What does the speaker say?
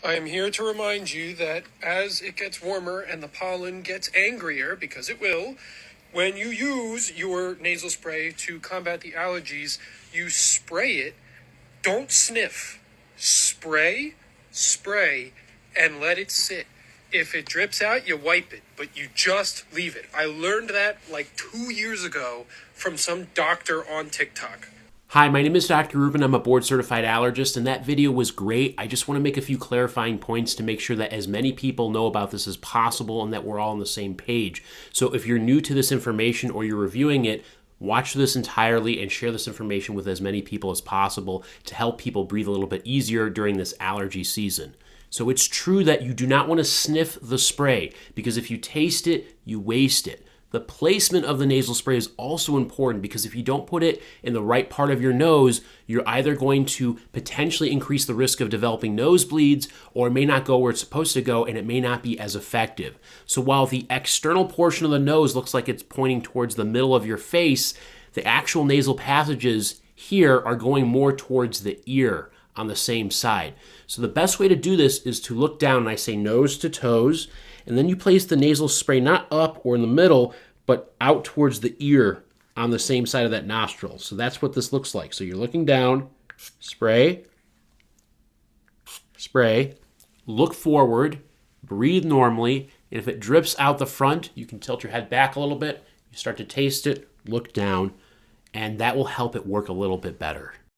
I am here to remind you that as it gets warmer and the pollen gets angrier, because it will, when you use your nasal spray to combat the allergies, you spray it. Don't sniff. Spray, and let it sit. If it drips out, you wipe it, but you just leave it. I learned that like 2 years ago from some doctor on TikTok. Hi, my name is Dr. Rubin. I'm a board certified allergist, and that video was great. I just want to make a few clarifying points to make sure that as many people know about this as possible and that we're all on the same page. So if you're new to this information or you're reviewing it, watch this entirely and share this information with as many people as possible to help people breathe a little bit easier during this allergy season. So it's true that you do not want to sniff the spray because if you taste it, you waste it. The placement of the nasal spray is also important because if you don't put it in the right part of your nose, you're either going to potentially increase the risk of developing nosebleeds or it may not go where it's supposed to go and it may not be as effective. So while the external portion of the nose looks like it's pointing towards the middle of your face, the actual nasal passages here are going more towards the ear on the same side. So the best way to do this is to look down, and I say nose to toes, and then you place the nasal spray not up or in the middle, but out towards the ear on the same side of that nostril. So that's what this looks like. So you're looking down, spray, look forward, breathe normally, and if it drips out the front, you can tilt your head back a little bit, you start to taste it, look down, and that will help it work a little bit better.